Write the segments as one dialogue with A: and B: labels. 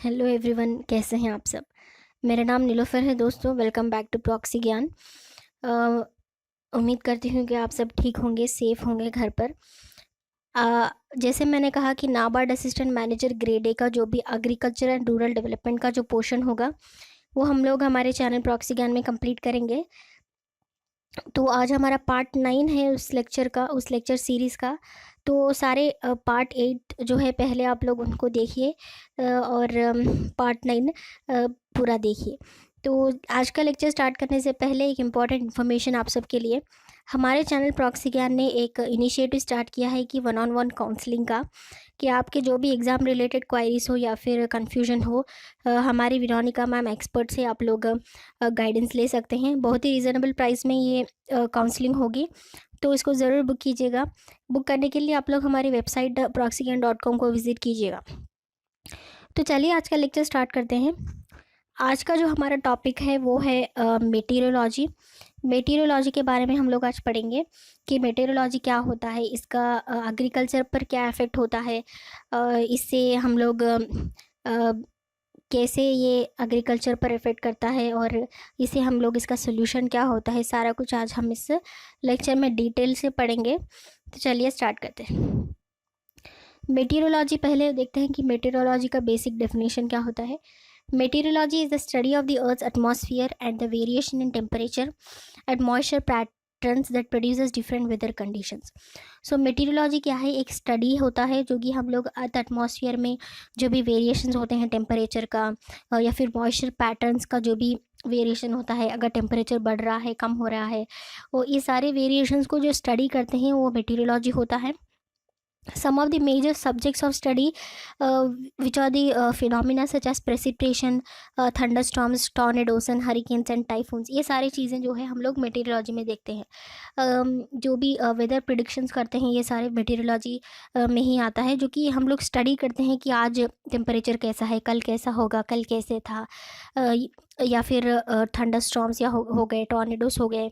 A: Hello everyone, कैसे हैं आप सब। मेरा नाम नीलोफ़र है दोस्तों। वेलकम बैक टू प्रॉक्सी ज्ञान। अ, उम्मीद करती हूँ कि आप सब ठीक होंगे, सेफ़ होंगे घर पर। अ, जैसे मैंने कहा कि NABARD assistant manager grade A का जो भी एग्रीकल्चर एंड रूरल डेवलपमेंट का जो पोर्शन होगा, वो हम लोग हमारे चैनल प्रॉक्सी ज्ञान में कंप्लीट करेंगे। तो आज हमारा पार्ट 9 है उस लेक्चर सीरीज़ का। तो सारे पार्ट 8 जो है पहले आप लोग उनको देखिए और पार्ट 9 पूरा देखिए। तो आज का लेक्चर स्टार्ट करने से पहले एक इम्पॉर्टेंट इन्फॉर्मेशन आप सबके लिए। हमारे चैनल प्रॉक्सी ज्ञान ने एक इनिशिएटिव स्टार्ट किया है कि वन ऑन वन काउंसलिंग का, कि आपके जो भी एग्ज़ाम रिलेटेड क्वायरीज़ हो या फिर कन्फ्यूजन हो, हमारी विनोनिका मैम एक्सपर्ट से आप लोग गाइडेंस ले सकते हैं। बहुत ही रीज़नेबल प्राइस में ये काउंसलिंग होगी, तो इसको ज़रूर बुक कीजिएगा। बुक करने के लिए आप लोग हमारी वेबसाइट proxygan.com को विज़िट कीजिएगा। तो चलिए आज का लेक्चर स्टार्ट करते हैं। आज का जो हमारा टॉपिक है वो है मेटीरियोलॉजी। मेटीरियोलॉजी के बारे में हम लोग आज पढ़ेंगे कि मेटीरियोलॉजी क्या होता है, इसका एग्रीकल्चर पर क्या इफ़ेक्ट होता है, इससे हम लोग कैसे ये एग्रीकल्चर पर इफ़ेक्ट करता है, और इसे हम लोग इसका सोल्यूशन क्या होता है, सारा कुछ आज हम इस लेक्चर में डिटेल से पढ़ेंगे। तो चलिए स्टार्ट करते हैं। मेटीरियोलॉजी पहले देखते हैं कि मेटीरियोलॉजी का बेसिक डेफिनेशन क्या होता है। Meteorology is the study of the earth atmosphere and the variation in temperature and moisture patterns that produces different weather conditions. So meteorology क्या है? एक स्टडी होता है जो कि हम लोग अर्थ एटमॉस्फेयर में जो भी वेरिएशंस होते हैं टेम्परेचर का, या फिर मॉइस्चर पैटर्न्स का जो भी वेरिएशन होता है, अगर टेम्परेचर बढ़ रहा है, कम हो रहा है, वो ये सारे वेरिएशंस को जो स्टडी करते हैं वो मेटीरियोलॉजी होता है। Some of the major subjects of study, which are the phenomena such as precipitation, thunderstorms, tornadoes and hurricanes and typhoons, ये सारी चीज़ें जो है हम लोग मेटीरियोलॉजी में देखते हैं। जो भी वेदर प्रिडिक्शंस करते हैं ये सारे मेटीरियोलॉजी में ही आता है, जो कि हम लोग स्टडी करते हैं कि आज टेम्परेचर कैसा है, कल कैसा होगा, कल कैसे था, या फिर थंडरस्टॉर्म्स या हो गए, टॉर्नेडोस हो गए,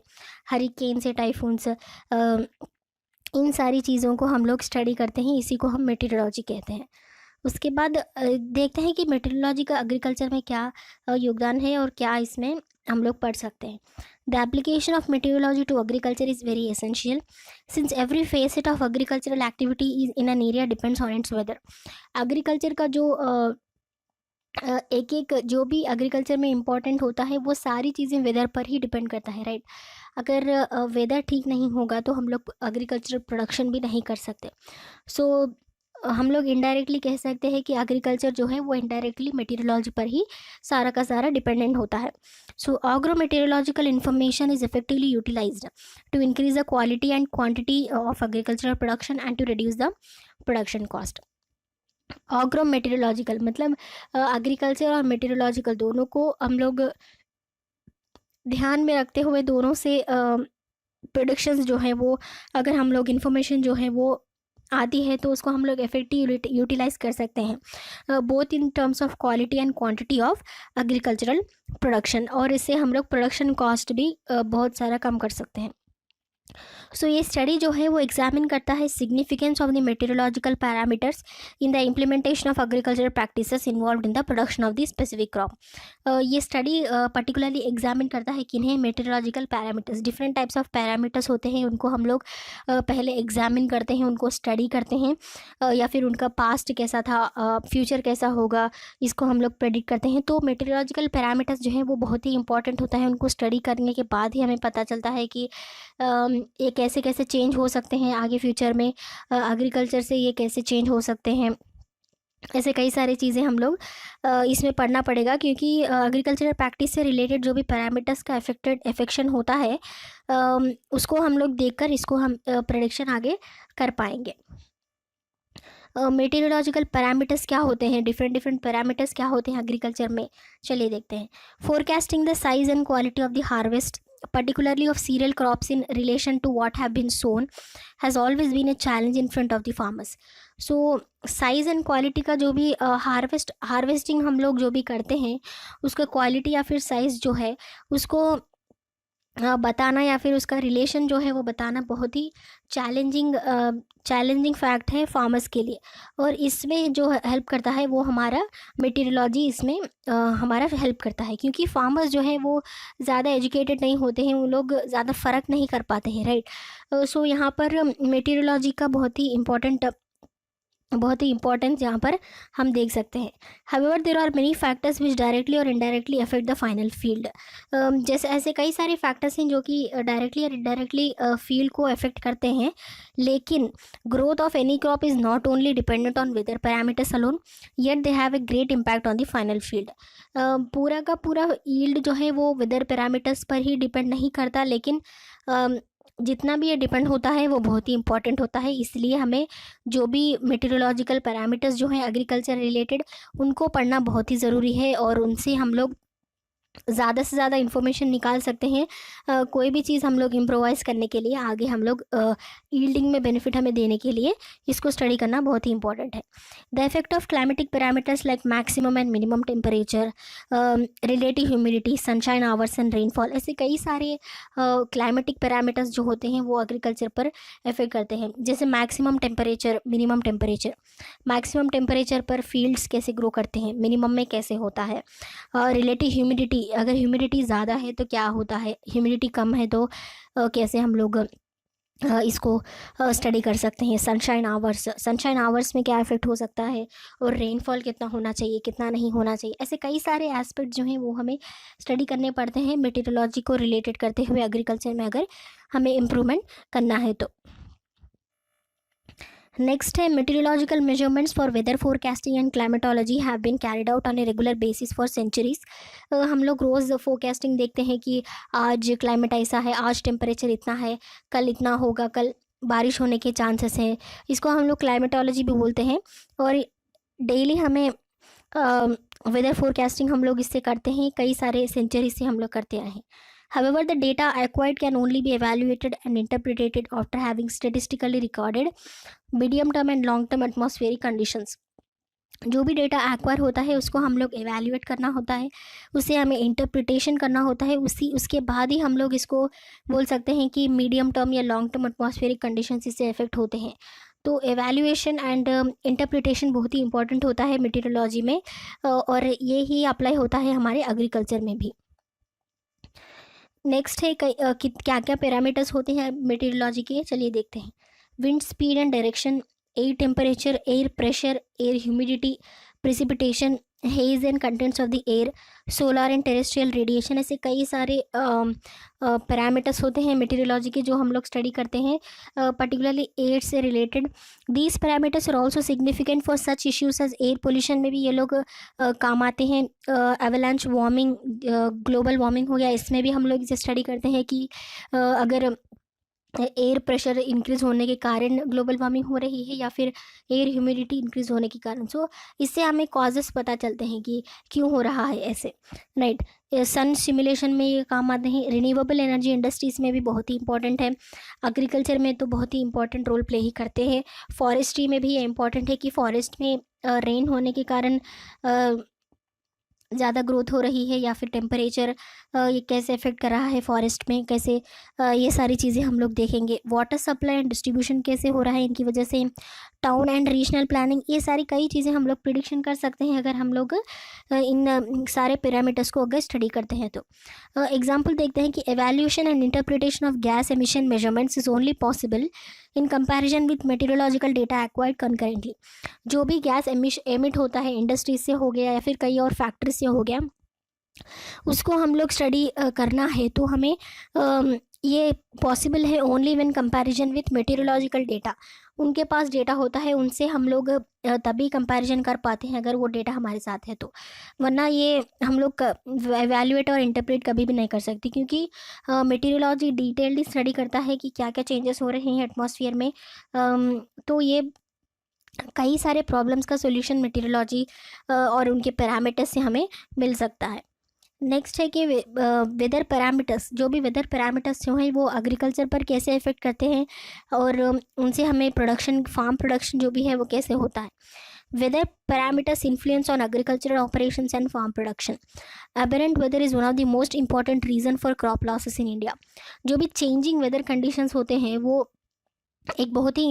A: हरिकेन्स या टाइफून्स, इन सारी चीज़ों को हम लोग स्टडी करते हैं। इसी को हम मेटीरियोलॉजी कहते हैं। उसके बाद देखते हैं कि मेटीरियोलॉजी का एग्रीकल्चर में क्या योगदान है और क्या इसमें हम लोग पढ़ सकते हैं। The application of meteorology to agriculture is very essential since every facet of agricultural activity is in an area depends on its weather. Agriculture का जो एक एक जो भी एग्रीकल्चर में इम्पॉर्टेंट होता है वो सारी चीज़ें वेदर पर ही डिपेंड करता है, राइट। अगर वेदर ठीक नहीं होगा तो हम लोग एग्रीकल्चर प्रोडक्शन भी नहीं कर सकते। सो हम लोग इनडायरेक्टली कह सकते हैं कि एग्रीकल्चर जो है वो इनडायरेक्टली मेटीरियोलॉजी पर ही सारा का सारा डिपेंडेंट होता है। So agro meteorological information is effectively utilised to increase the quality and quantity of agricultural production and to reduce the production cost. Agro meteorological मतलब एग्रीकल्चर और मेटीरियोलॉजिकल दोनों को हम लोग ध्यान में रखते हुए, दोनों से प्रोडक्शंस जो है वो, अगर हम लोग इन्फॉर्मेशन जो है वो आती है तो उसको हम लोग इफेक्टिव यूटिलाइज कर सकते हैं, both in terms of quality and quantity of agricultural production, और इससे हम लोग प्रोडक्शन कॉस्ट भी बहुत सारा कम कर सकते हैं। सो ये स्टडी जो है वो एग्जामिन करता है significance of the meteorological parameters in the implementation of agricultural practices involved in the production of the specific crop. ये स्टडी पर्टिकुलरली एग्जामिन करता है किन्हें meteorological parameters, different types of parameters होते हैं, उनको हम लोग पहले एग्जामिन करते हैं, उनको स्टडी करते हैं, या फिर उनका पास्ट कैसा था, फ्यूचर कैसा होगा, इसको हम लोग प्रेडिक्ट करते हैं। तो मेटीरियोलॉजिकल पैरामीटर्स जो है वो बहुत ही इंपॉर्टेंट होता है, उनको स्टडी करने के बाद ही हमें पता चलता है कि ये कैसे कैसे चेंज हो सकते हैं आगे फ्यूचर में, एग्रीकल्चर से ये कैसे चेंज हो सकते हैं। ऐसे कई सारी चीज़ें हम लोग इसमें पढ़ना पड़ेगा, क्योंकि एग्रीकल्चरल प्रैक्टिस से रिलेटेड जो भी पैरामीटर्स का इफेक्शन होता है, उसको हम लोग देखकर इसको हम प्रेडिक्शन आगे कर पाएंगे। मेटीरियोलॉजिकल पैरामीटर्स क्या होते हैं, डिफरेंट पैरामीटर्स क्या होते हैं एग्रीकल्चर में, चलिए देखते हैं। Forecasting the size and quality of the harvest particularly of cereal crops in relation to what have been sown has always been a challenge in front of the farmers. So size and quality का जो भी harvesting हम लोग जो भी करते हैं उसका क्वालिटी या फिर साइज़ जो है उसको बताना या फिर उसका रिलेशन जो है वो बताना बहुत ही चैलेंजिंग फैक्ट है फार्मर्स के लिए। और इसमें जो हेल्प करता है वो हमारा मेटीरियोलॉजी इसमें हमारा हेल्प करता है, क्योंकि फार्मर्स जो है वो ज़्यादा एजुकेटेड नहीं होते हैं, वो लोग ज़्यादा फ़र्क नहीं कर पाते हैं, राइट। सो यहाँ पर मेटीरियोलॉजी का बहुत ही इम्पोर्टेंस यहाँ पर हम देख सकते हैं। However there are many factors which directly और indirectly affect the final field. जैसे ऐसे कई सारे फैक्टर्स हैं जो कि डायरेक्टली और इनडायरेक्टली फील्ड को अफेक्ट करते हैं, लेकिन growth of any crop is not only dependent on whether parameters alone, yet they have a great impact on the final field. पूरा का पूरा यील्ड जो है वो वेदर पैरामीटर्स पर ही डिपेंड नहीं करता, लेकिन जितना भी ये डिपेंड होता है वो बहुत ही इंपॉर्टेंट होता है। इसलिए हमें जो भी मेटीरियोलॉजिकल पैरामीटर्स जो हैं एग्रीकल्चर रिलेटेड, उनको पढ़ना बहुत ही ज़रूरी है, और उनसे हम लोग ज़्यादा से ज़्यादा इन्फॉर्मेशन निकाल सकते हैं। कोई भी चीज़ हम लोग इम्प्रोवाइज़ करने के लिए, आगे हम लोग यील्डिंग में बेनिफिट हमें देने के लिए इसको स्टडी करना बहुत ही इंपॉर्टेंट है। The effect of climatic parameters like maximum and minimum temperature, relative humidity, sunshine hours and rainfall, ऐसे कई सारे क्लाइमेटिक पैरामीटर्स जो होते हैं वो एग्रीकल्चर पर इफेक्ट करते हैं। जैसे maximum temperature, minimum temperature. Maximum temperature पर फील्ड्स कैसे ग्रो करते हैं, मिनिमम में कैसे होता है। रिलेटिव ह्यूमिडिटी, अगर ह्यूमिडिटी ज़्यादा है तो क्या होता है, ह्यूमिडिटी कम है तो कैसे हम लोग इसको स्टडी कर सकते हैं। सनशाइन आवर्स में क्या इफेक्ट हो सकता है, और रेनफॉल कितना होना चाहिए, कितना नहीं होना चाहिए। ऐसे कई सारे एस्पेक्ट जो हैं वो हमें स्टडी करने पड़ते हैं मेटीरियोलॉजी को रिलेटेड करते हुए एग्रीकल्चर में, अगर हमें इम्प्रूवमेंट करना है तो। नेक्स्ट है meteorological measurements for weather forecasting and climatology have been carried out on a regular basis for centuries। हम लोग रोज़ फोरकास्टिंग देखते हैं कि आज क्लाइमेट ऐसा है, आज टेम्परेचर इतना है, कल इतना होगा, कल बारिश होने के चांसेस हैं। इसको हम लोग क्लाइमेटोलॉजी भी बोलते हैं। और डेली हमें वेदर फोरकास्टिंग हम लोग इससे करते हैं, कई सारे सेंचुरी से हम लोग करते आए हैं। However, the data acquired can only be evaluated and interpreted after having statistically recorded medium term and long term atmospheric conditions। जो भी डेटा एक्वायर होता है उसको हम लोग एवेल्यूएट करना होता है, उसे हमें इंटरप्रिटेशन करना होता है, उसके बाद ही हम लोग इसको बोल सकते हैं कि मीडियम टर्म या लॉन्ग टर्म एटमॉस्फेरिक कंडीशंस इससे इफेक्ट होते हैं। तो एवेल्यूएशन एंड इंटरप्रिटेशन बहुत ही इंपॉर्टेंट होता है मेटीरियोलॉजी में, और ये ही अप्लाई होता है हमारे एग्रीकल्चर में भी। नेक्स्ट है क्या क्या पैरामीटर्स होते हैं मेटीरियोलॉजी के, चलिए देखते हैं। Wind speed and direction, air temperature, air pressure, air humidity, precipitation, hedge and contents of the air, solar and terrestrial radiation, ऐसे कई सारे पैरामीटर्स होते हैं मेटीरियोलॉजी के जो हम लोग स्टडी करते हैं पर्टिकुलरली एयर से related. These parameters are also significant for such issues as air pollution में भी ये लोग काम आते हैं। एवलांच वार्मिंग, ग्लोबल वार्मिंग हो गया, इसमें भी हम लोग इसे स्टडी करते हैं कि अगर एयर प्रेशर इंक्रीज़ होने के कारण ग्लोबल वार्मिंग हो रही है या फिर एयर ह्यूमिडिटी इंक्रीज़ होने के कारण। सो इससे हमें कॉजेस पता चलते हैं कि क्यों हो रहा है ऐसे, राइट। सन सिमुलेशन में ये काम आते हैं। रिन्यूएबल एनर्जी इंडस्ट्रीज़ में भी बहुत ही इंपॉर्टेंट है। एग्रीकल्चर में तो बहुत ही इंपॉर्टेंट रोल प्ले ही करते हैं। फॉरेस्ट्री में भी ये इंपॉर्टेंट है कि फॉरेस्ट में रेन होने के कारण ज़्यादा ग्रोथ हो रही है या फिर टेम्परेचर ये कैसे इफेक्ट कर रहा है फॉरेस्ट में, कैसे ये सारी चीज़ें हम लोग देखेंगे। वाटर सप्लाई एंड डिस्ट्रीब्यूशन कैसे हो रहा है इनकी वजह से, टाउन एंड रीजनल प्लानिंग, ये सारी कई चीज़ें हम लोग प्रिडिक्शन कर सकते हैं अगर हम लोग इन सारे पैरामीटर्स को अगर स्टडी करते हैं तो। एग्जाम्पल देखते हैं कि evaluation and interpretation of gas emission measurements is only possible in comparison with meteorological data acquired concurrently. जो भी गैस एमिट होता है इंडस्ट्रीज से हो गया या फिर कई और फैक्ट्री से हो गया, उसको हम लोग स्टडी करना है तो हमें ये पॉसिबल है only when comparison with meteorological data. उनके पास डेटा होता है, उनसे हम लोग तभी कंपैरिजन कर पाते हैं अगर वो डेटा हमारे साथ है तो, वरना ये हम लोग एवेल्यूएट और इंटरप्रेट कभी भी नहीं कर सकते, क्योंकि मेटीरियोलॉजी डिटेल्डली स्टडी करता है कि क्या क्या चेंजेस हो रहे हैं एटमॉस्फेयर में। तो ये कई सारे प्रॉब्लम्स का सोल्यूशन मेटीरियोलॉजी और उनके पैरामीटर्स से हमें मिल सकता है। नेक्स्ट है कि वेदर पैरामीटर्स, जो भी वेदर पैरामीटर्स जो हैं वो एग्रीकल्चर पर कैसे इफेक्ट करते हैं और उनसे हमें प्रोडक्शन, फार्म प्रोडक्शन जो भी है वो कैसे होता है। Weather parameters influence on agricultural operations and farm production. Aberrant weather is one of the most important reason for crop losses in India. जो भी changing weather conditions होते हैं वो एक बहुत ही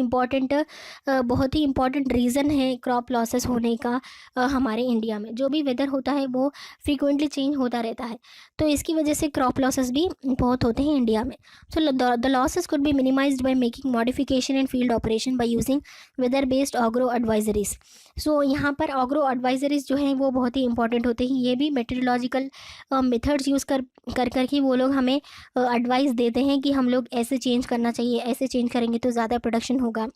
A: इम्पॉर्टेंट रीज़न है क्रॉप लॉसेस होने का हमारे इंडिया में। जो भी वेदर होता है वो फ्रीक्वेंटली चेंज होता रहता है, तो इसकी वजह से क्रॉप लॉसेस भी बहुत होते हैं इंडिया में। So the losses could be minimised by making modification in field operation by using weather based agro advisories. So यहाँ पर ऑग्रो एडवाइजरीज जो हैं वो बहुत ही इंपॉर्टेंट होते हैं। ये भी मेटेरोलॉजिकल मेथड्स यूज़ कर ही वो लोग हमें एडवाइस देते हैं कि हम लोग ऐसे चेंज करना चाहिए, ऐसे चेंज करेंगे तो ज़्यादा प्रोडक्शन होगा।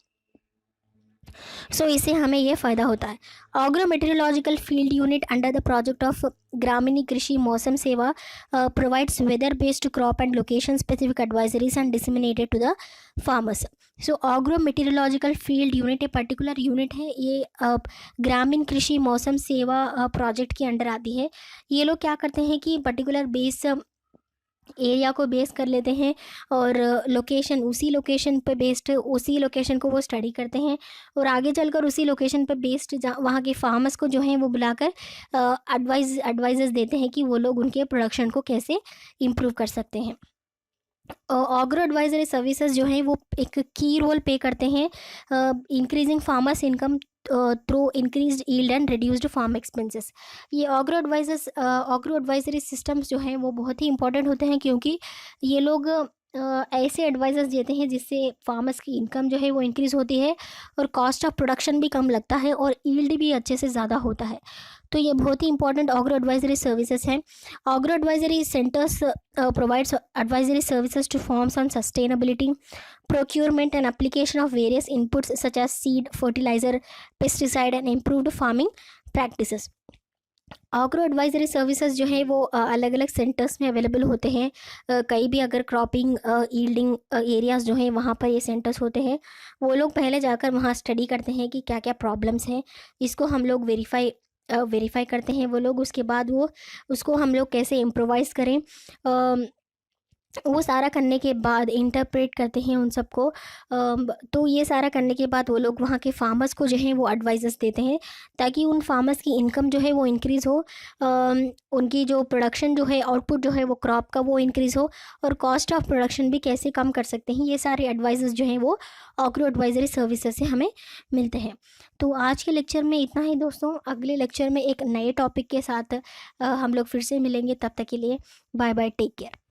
A: इससे हमें ये फ़ायदा होता है। Agro meteorological field unit under the project of Gramin Krishi Mausam Seva provides weather based crop and location specific advisories and disseminated to the farmers. Agro meteorological field unit एक पर्टिकुलर यूनिट है, ये ग्रामीण कृषि मौसम सेवा प्रोजेक्ट के अंडर आती है। ये लोग क्या करते हैं कि पर्टिकुलर एरिया को बेस कर लेते हैं और उसी लोकेशन पे बेस्ड उसी लोकेशन को वो स्टडी करते हैं और आगे चलकर उसी लोकेशन पे बेस्ड वहाँ के फार्मर्स को जो है वो बुलाकर एडवाइजेस देते हैं कि वो लोग उनके प्रोडक्शन को कैसे इम्प्रूव कर सकते हैं। ऑग्रो एडवाइजरी सर्विसेज जो हैं वो एक की रोल प्ले करते हैं increasing farmers income through increased yield and reduced farm expenses. ये ऑग्रो एडवाइजरी सिस्टम्स जो हैं वो बहुत ही इंपॉर्टेंट होते हैं, क्योंकि ये लोग ऐसे एडवाइजर्स देते हैं जिससे फार्मर्स की इनकम जो है वो इंक्रीज़ होती है और कॉस्ट ऑफ प्रोडक्शन भी कम लगता है और यील्ड भी अच्छे से ज़्यादा होता है। तो ये बहुत ही इंपॉर्टेंट ऑग्रो एडवाइजरी सर्विसेज हैं। Agro advisory centres provides advisory services to firms on sustainability, procurement and application of various inputs such as seed, fertilizer, pesticide and improved farming practices. Agro advisory services जो है वो अलग अलग centres में available होते हैं। कई भी अगर क्रॉपिंग यील्डिंग एरियाज़ जो हैं वहाँ पर ये सेंटर्स होते हैं, वो लोग पहले जाकर वहाँ स्टडी करते हैं कि क्या क्या प्रॉब्लम्स हैं, इसको हम लोग वेरीफाई करते हैं वो लोग। उसके बाद उसको हम लोग कैसे इम्प्रोवाइज़ करें, वो सारा करने के बाद इंटरप्रेट करते हैं उन सबको। तो ये सारा करने के बाद वो लोग वहाँ के फार्मर्स को जो है वो एडवाइजेस देते हैं ताकि उन फार्मर्स की इनकम जो है वो इंक्रीज़ हो, उनकी जो प्रोडक्शन जो है आउटपुट जो है वो क्रॉप का वो इंक्रीज़ हो और कॉस्ट ऑफ प्रोडक्शन भी कैसे कम कर सकते हैं। ये सारे एडवाइजेस जो हैं वो ऑग्रो एडवाइजरी सर्विसेज से हमें मिलते हैं। तो आज के लेक्चर में इतना ही दोस्तों। अगले लेक्चर में एक नए टॉपिक के साथ हम लोग फिर से मिलेंगे। तब तक के लिए बाय बाय, टेक केयर।